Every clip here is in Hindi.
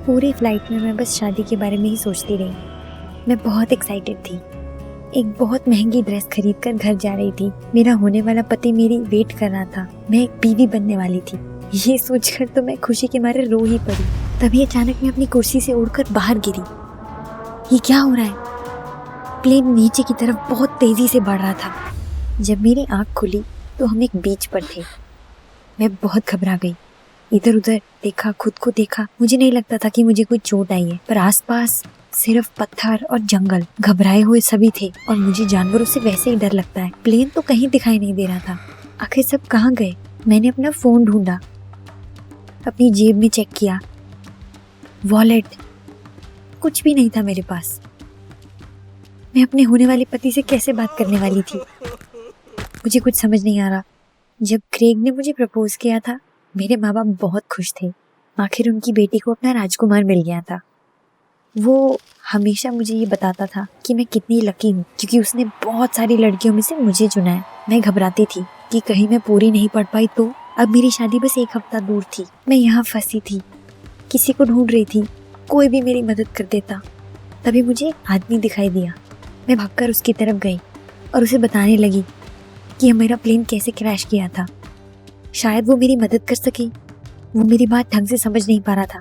पूरी फ्लाइट में मैं बस शादी के बारे में ही सोचती रही। मैं बहुत एक्साइटेड थी। एक बहुत महंगी ड्रेस खरीद कर घर जा रही थी। मेरा होने वाला पति मेरी वेट कर रहा था। मैं एक बीवी बनने वाली थी। ये सोचकर तो मैं खुशी के मारे रो ही पड़ी। तभी अचानक मैं अपनी कुर्सी से उड़कर बाहर गिरी। ये क्या हो रहा है? प्लेन नीचे की तरफ बहुत तेजी से बढ़ रहा था। जब मेरी आंख खुली तो हम एक बीच पर थे। मैं बहुत घबरा गई। इधर उधर देखा, खुद को देखा। मुझे नहीं लगता था कि मुझे कोई चोट आई है, पर आसपास सिर्फ पत्थर और जंगल। घबराए हुए सभी थे और मुझे जानवरों से वैसे ही डर लगता है। प्लेन तो कहीं दिखाई नहीं दे रहा था। आखिर सब कहाँ गए? मैंने अपना फोन ढूंढा, अपनी जेब में चेक किया, वॉलेट, कुछ भी नहीं था मेरे पास। मैं अपने होने वाले पति से कैसे बात करने वाली थी? मुझे कुछ समझ नहीं आ रहा। जब क्रेग ने मुझे प्रपोज किया था, मेरे माँ बाप बहुत खुश थे। आखिर उनकी बेटी को अपना राजकुमार मिल गया था। वो हमेशा मुझे ये बताता था कि मैं कितनी लकी हूँ, क्योंकि उसने बहुत सारी लड़कियों में से मुझे चुना है। मैं घबराती थी कि कहीं मैं पूरी नहीं पढ़ पाई तो। अब मेरी शादी बस एक हफ्ता दूर थी। मैं यहाँ फंसी थी, किसी को ढूंढ रही थी, कोई भी मेरी मदद कर देता। तभी मुझे एक आदमी दिखाई दिया। मैं भागकर उसकी तरफ गई और उसे बताने लगी कि मेरा प्लेन कैसे क्रैश किया था। शायद वो मेरी मदद कर सके। वो मेरी बात ढंग से समझ नहीं पा रहा था।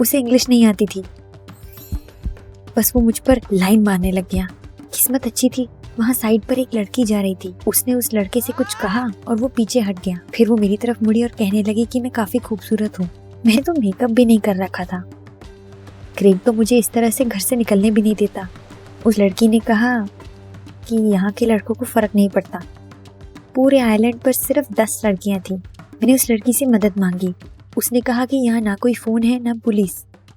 उसे इंग्लिश नहीं आती थी। बस वो मुझ पर लाइन मारने लग गया। किस्मत अच्छी थी, वहाँ साइड पर एक लड़की जा रही थी। उसने उस लड़के से कुछ कहा और वो पीछे हट गया। फिर वो मेरी तरफ मुड़ी और कहने लगी कि मैं काफी खूबसूरत हूँ। मैंने तो मेकअप भी नहीं कर रखा था। क्रेग तो मुझे इस तरह से घर से निकलने भी नहीं देता। उस लड़की ने कहा कि यहाँ के लड़कों को फर्क नहीं पड़ता। पूरे आइलैंड पर सिर्फ 10 लड़कियां थी। मैंने उस लड़की से मदद मांगी। उसने कहा कि यहाँ ना कोई फोन है, ना पुलिस,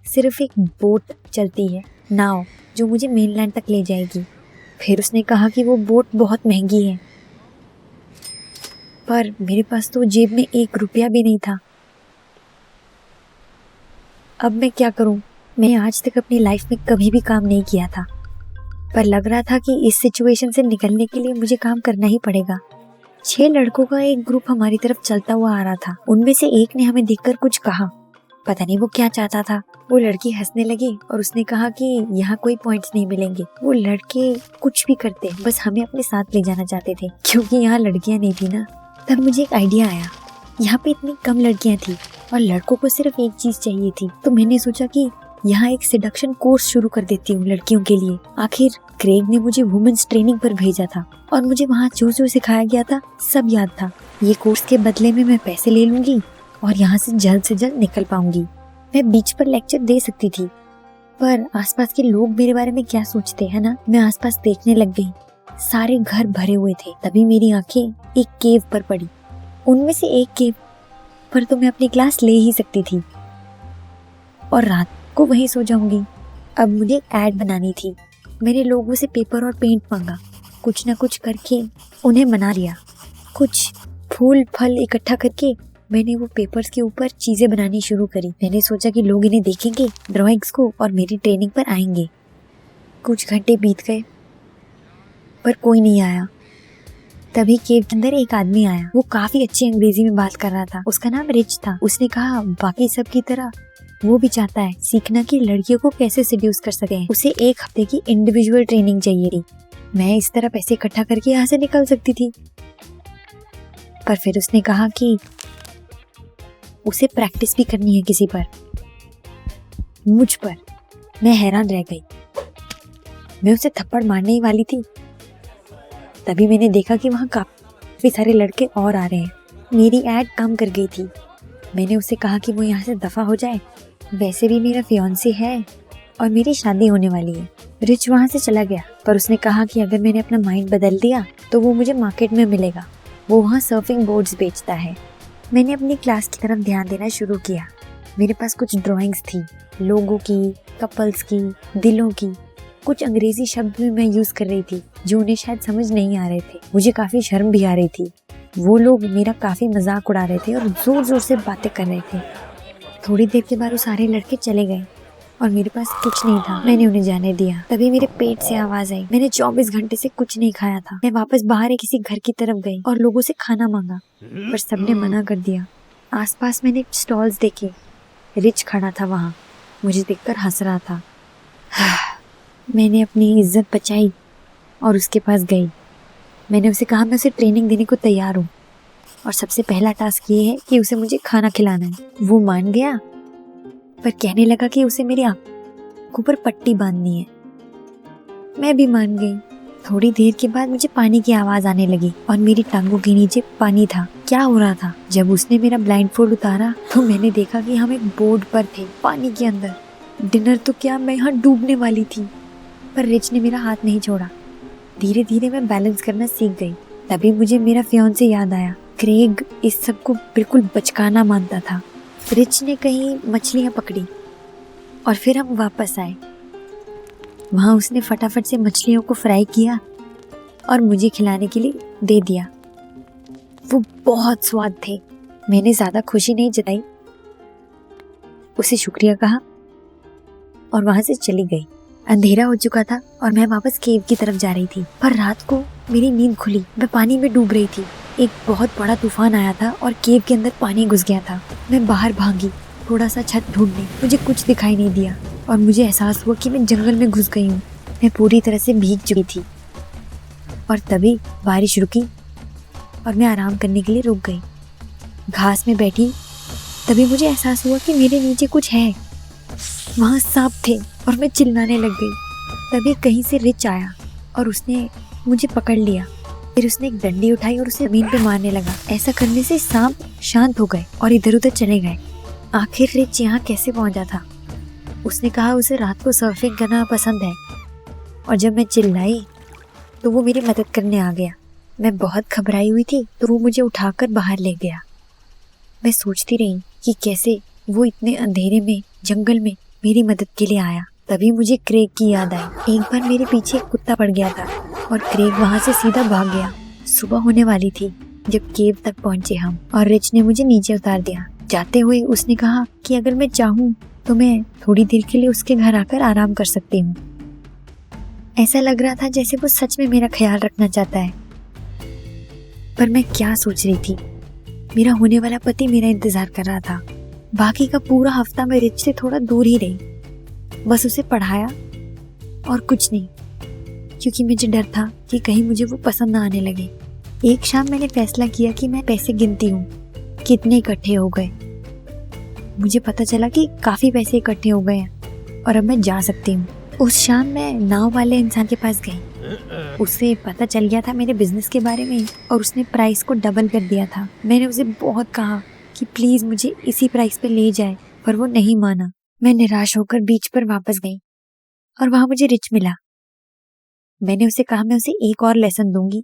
सिर्फ एक बोट चलती है, नाव, जो मुझे मेनलैंड तक ले जाएगी। फिर उसने कहा कि वो बोट बहुत महंगी है, पर मेरे पास तो जेब में 1 रुपया भी नहीं था। अब मैं क्या करूं? मैंने आज तक अपनी लाइफ में कभी भी काम नहीं किया था, पर लग रहा था कि इस सिचुएशन से निकलने के लिए मुझे काम करना ही पड़ेगा। 6 लड़कों का एक ग्रुप हमारी तरफ चलता हुआ आ रहा था। उनमें से एक ने हमें देखकर कुछ कहा। पता नहीं वो क्या चाहता था। वो लड़की हंसने लगी और उसने कहा कि यहाँ कोई पॉइंट्स नहीं मिलेंगे। वो लड़के कुछ भी करते, बस हमें अपने साथ ले जाना चाहते थे, क्योंकि यहाँ लड़कियाँ नहीं थी ना। तब मुझे एक आइडिया आया। यहाँ पे इतनी कम लड़कियाँ थी और लड़कों को सिर्फ एक चीज चाहिए थी। तो मैंने सोचा कि यहाँ एक सिडक्शन कोर्स शुरू कर देती हूँ लड़कियों के लिए। आखिर क्रेग ने मुझे वुमेन्स ट्रेनिंग पर भेजा था और मुझे वहाँ जो जो सिखाया गया था सब याद था। ये कोर्स के बदले में मैं पैसे ले लूंगी और यहाँ से जल्द निकल पाऊंगी। मैं बीच पर लेक्चर दे सकती थी, पर आसपास के लोग मेरे बारे में क्या सोचते हैं ना। मैं आसपास देखने लग गई। सारे घर भरे हुए थे। तभी मेरी आंखें एक केव पर पड़ी। उनमें से एक केव पर तो मैं अपनी क्लास ले ही सकती थी और रात को वहीं सो जाऊंगी। अब मुझे ऐड बनानी थी। मैंने लोगों से पेपर और पेंट मांगा। कुछ ना कुछ करके उन्हें मना लिया। कुछ फूल फल इकट्ठा करके मैंने वो पेपर्स के ऊपर चीजें बनानी शुरू करी। मैंने सोचा कि लोग इन्हें देखेंगे, ड्राइंग्स को, और मेरी ट्रेनिंग पर आएंगे। कुछ घंटे बीत गए पर कोई नहीं आया। तभी केव के अंदर एक आदमी आया। वो काफी अच्छी अंग्रेजी में बात कर रहा था। उसका नाम रिच था। उसने कहा बाकी सब की तरह वो भी चाहता है सीखना कि लड़कियों को कैसे सेड्यूस कर सके। उसे 1 हफ्ते की इंडिविजुअल ट्रेनिंग चाहिए थी। मैं इस तरह पैसे इकट्ठा करके यहाँ से निकल सकती थी, पर फिर उसने कहा कि उसे प्रैक्टिस भी करनी है किसी पर, मुझ पर। मैं हैरान रह गई। मैं उसे थप्पड़ मारने ही वाली थी। तभी मैंने देखा कि वहाँ काफी सारे लड़के और आ रहे हैं। मेरी ऐड काम कर गई थी। मैंने उसे कहा कि वो यहाँ से दफा हो जाए। वैसे भी मेरा फियांसे है और मेरी शादी होने वाली है। रिच वहाँ से चला गया, पर उसने कहा कि अगर मैंने अपना माइंड बदल दिया तो वो मुझे मार्केट में मिलेगा। वो वहाँ सर्फिंग बोर्ड्स बेचता है। मैंने अपनी क्लास की तरफ ध्यान देना शुरू किया। मेरे पास कुछ ड्राइंग्स थी, लोगों की, कपल्स की, दिलों की। कुछ अंग्रेजी शब्द भी मैं यूज कर रही थी जो उन्हें शायद समझ नहीं आ रहे थे। मुझे काफी शर्म भी आ रही थी। वो लोग मेरा काफी मजाक उड़ा रहे थे और जोर जोर से बातें कर रहे थे। थोड़ी देर के बाद वो सारे लड़के चले गए और मेरे पास कुछ नहीं था। मैंने उन्हें जाने दिया। तभी मेरे पेट से आवाज आई। मैंने 24 घंटे से कुछ नहीं खाया था। मैं वापस बाहर किसी घर की तरफ गई और लोगों से खाना मांगा, पर सबने मना कर दिया। आसपास मैंने स्टॉल्स देखे। रिच खड़ा था वहाँ, मुझे देखकर हंस रहा था। मैंने अपनी इज्जत बचाई और उसके पास गई। मैंने उसे कहा मैं उसे ट्रेनिंग देने को तैयार हूँ और सबसे पहला टास्क ये है कि उसे मुझे खाना खिलाना है। वो मान गया, पर कहने लगा कि उसे मेरी आंखों पर पट्टी बांधनी है। मैं भी मान गई। थोड़ी देर के बाद मुझे पानी की आवाज आने लगी और मेरी टांगों के नीचे पानी था। क्या हो रहा था? जब उसने मेरा ब्लाइंडफोल्ड उतारा तो मैंने देखा कि हम एक बोट पर थे, पानी के अंदर। डिनर तो क्या, मैं यहाँ डूबने वाली थी, पर रिच ने मेरा हाथ नहीं छोड़ा। धीरे धीरे मैं बैलेंस करना सीख गई। तभी मुझे मेरा फियांसे याद आया। क्रेग इस सब को बिल्कुल बचकाना मानता था। रिच ने कहीं मछलियाँ पकड़ी और फिर हम वापस आए। वहाँ उसने फटाफट से मछलियों को फ्राई किया और मुझे खिलाने के लिए दे दिया। वो बहुत स्वाद थे। मैंने ज्यादा खुशी नहीं जताई, उसे शुक्रिया कहा और वहां से चली गई। अंधेरा हो चुका था और मैं वापस केव की तरफ जा रही थी, पर रात को मेरी नींद खुली। मैं पानी में डूब रही थी। एक बहुत बड़ा तूफान आया था और केव के अंदर पानी घुस गया था। मैं बाहर भागी, थोड़ा सा छत ढूंढने। मुझे कुछ दिखाई नहीं दिया और मुझे एहसास हुआ कि मैं जंगल में घुस गई हूँ। मैं पूरी तरह से भीग चुकी थी और तभी बारिश रुकी और मैं आराम करने के लिए रुक गई। घास में बैठी, तभी मुझे एहसास हुआ कि मेरे नीचे कुछ है। वहाँ सांप थे और मैं चिल्लाने लग गई। तभी कहीं से रिच आया और उसने मुझे पकड़ लिया। फिर उसने एक डंडी उठाई और उसे जमीन पे मारने लगा। ऐसा करने से सांप शांत हो गए और इधर उधर चले गए। आखिर रिच यहाँ कैसे पहुंचा था? उसने कहा उसे रात को सर्फिंग करना पसंद है और जब मैं चिल्लाई तो वो मेरी मदद करने आ गया। मैं बहुत घबराई हुई थी तो वो मुझे उठाकर बाहर ले गया। मैं सोचती रही कि कैसे वो इतने अंधेरे में जंगल में मेरी मदद के लिए आया। तभी मुझे क्रेग की याद आई। एक बार मेरे पीछे एक कुत्ता पड़ गया था और क्रेग वहाँ से सीधा भाग गया। सुबह होने वाली थी जब केव तक पहुँचे हम और रिच ने मुझे नीचे उतार दिया। जाते हुए उसने कहा कि अगर मैं चाहूँ तो मैं थोड़ी देर के लिए उसके घर आकर आराम कर सकती हूँ। ऐसा लग रहा था जैसे वो सच में मेरा ख्याल रखना चाहता है। पर मैं क्या सोच रही थी? मेरा होने वाला पति मेरा इंतजार कर रहा था। बाकी का पूरा हफ्ता मैं रिच से थोड़ा दूर ही रही, बस उसे पढ़ाया और कुछ नहीं, क्योंकि मुझे डर था कि कहीं मुझे वो पसंद ना आने लगे। एक शाम मैंने फैसला किया कि मैं पैसे गिनती हूँ कितने इकट्ठे हो गए। मुझे पता चला कि काफी पैसे इकट्ठे हो गए हैं और अब मैं जा सकती हूँ। उस शाम मैं नाव वाले इंसान के पास गई। उसे पता चल गया था मेरे बिजनेस के बारे में और उसने प्राइस को डबल कर दिया था। मैंने उसे बहुत कहा कि प्लीज मुझे इसी प्राइस पे ले जाए, पर वो नहीं माना। मैं निराश होकर बीच पर वापस गई और वहां मुझे रिच मिला। मैंने उसे कहा मैं उसे एक और लेसन दूंगी,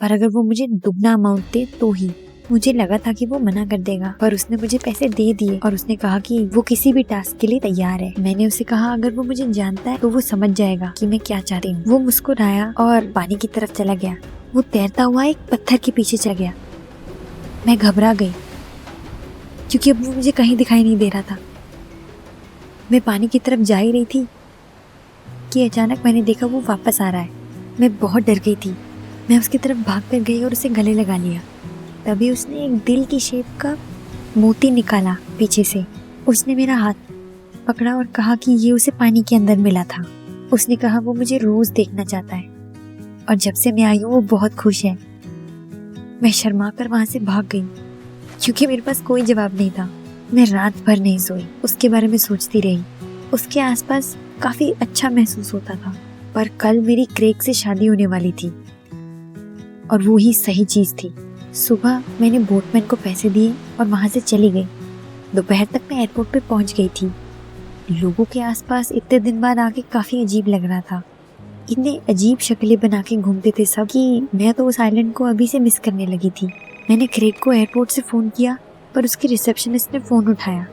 पर अगर वो मुझे दुगना अमाउंट दे तो ही। मुझे लगा था कि वो मना कर देगा, पर उसने मुझे पैसे दे दिए और उसने कहा कि वो किसी भी टास्क के लिए तैयार है। मैंने उसे कहा अगर वो मुझे जानता है तो वो समझ जाएगा कि मैं क्या चाहती हूँ। वो मुस्कुराया और पानी की तरफ चला गया। वो तैरता हुआ एक पत्थर के पीछे चला गया। मैं घबरा गई क्योंकि अब वो मुझे कहीं दिखाई नहीं दे रहा था। मैं पानी की तरफ जा ही रही थी कि अचानक मैंने देखा वो वापस आ रहा है। मैं बहुत डर गई थी। मैं उसकी तरफ भाग कर गई और उसे गले लगा लिया। तभी उसने एक दिल की शेप का मोती निकाला पीछे से। उसने मेरा हाथ पकड़ा और कहा कि ये उसे पानी के अंदर मिला था। उसने कहा वो मुझे रोज देखना चाहता है और जब से मैं आई हूँ वो बहुत खुश है। मैं शर्मा कर वहां से भाग गई क्योंकि मेरे पास कोई जवाब नहीं था। मैं रात भर नहीं सोई, उसके बारे में सोचती रही। उसके आसपास काफी अच्छा महसूस होता था, पर कल मेरी क्रेग से शादी होने वाली थी और वो ही सही चीज थी। सुबह मैंने बोटमैन को पैसे दिए और वहां से चली गई। दोपहर तक मैं एयरपोर्ट पे पहुंच गई थी। लोगों के आसपास इतने दिन बाद आके काफी अजीब लग रहा था। इतने अजीब शक्लें बना के घूमते थे सब कि मैं तो उस आइलैंड को अभी से मिस करने लगी थी। मैंने क्रेग को एयरपोर्ट से फोन किया, पर उसकी रिसेप्शनिस्ट ने फोन उठाया।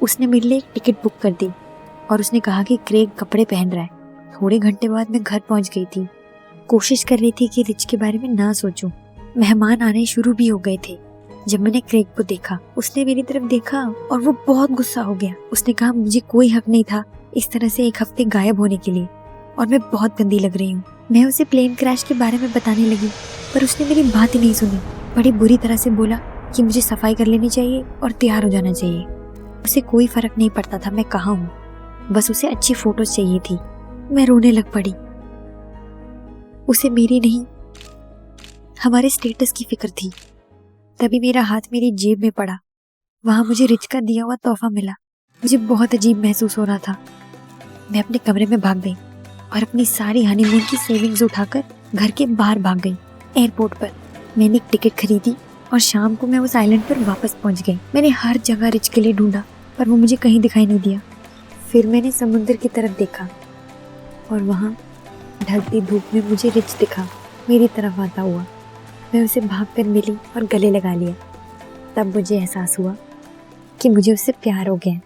उसने मेरे लिए एक टिकट बुक कर दी और उसने कहा कि क्रेग कपड़े पहन रहा है। थोड़े घंटे बाद मैं घर पहुंच गई थी। कोशिश कर रही थी कि रिच के बारे में ना सोचूं। मेहमान आने शुरू भी हो गए थे। जब मैंने क्रेग को देखा, उसने मेरी तरफ देखा और वो बहुत गुस्सा हो गया। उसने कहा मुझे कोई हक नहीं था इस तरह से एक हफ्ते गायब होने के लिए और मैं बहुत गंदी लग रही हूँ। मैं उसे प्लेन क्रैश के बारे में बताने लगी, पर उसने मेरी बात ही नहीं सुनी। बड़ी बुरी तरह से बोला कि मुझे सफाई कर लेनी चाहिए और तैयार हो जाना चाहिए। उसे कोई फर्क नहीं पड़ता था मैं कहाँ हूँ, बस उसे अच्छी फोटोज चाहिए थी। मैं रोने लग पड़ी। उसे मेरी नहीं, हमारे स्टेटस की फिक्र थी। तभी मेरा हाथ मेरी जेब में पड़ा। वहां मुझे रिच का दिया हुआ तोहफा मिला। मुझे बहुत अजीब महसूस हो रहा था। मैं अपने कमरे में भाग गई और अपनी सारी हनीमून की सेविंग्स उठाकर घर के बाहर भाग गई। एयरपोर्ट पर मैंने एक टिकट खरीदी और शाम को मैं उस आइलैंड पर वापस पहुंच गई। मैंने हर जगह रिच के लिए ढूंढा पर वो मुझे कहीं दिखाई नहीं दिया। फिर मैंने समुद्र की तरफ देखा और वहाँ ढलती धूप में मुझे रिच दिखा, मेरी तरफ आता हुआ। मैं उसे भागकर मिली और गले लगा लिया। तब मुझे एहसास हुआ कि मुझे उससे प्यार हो गया।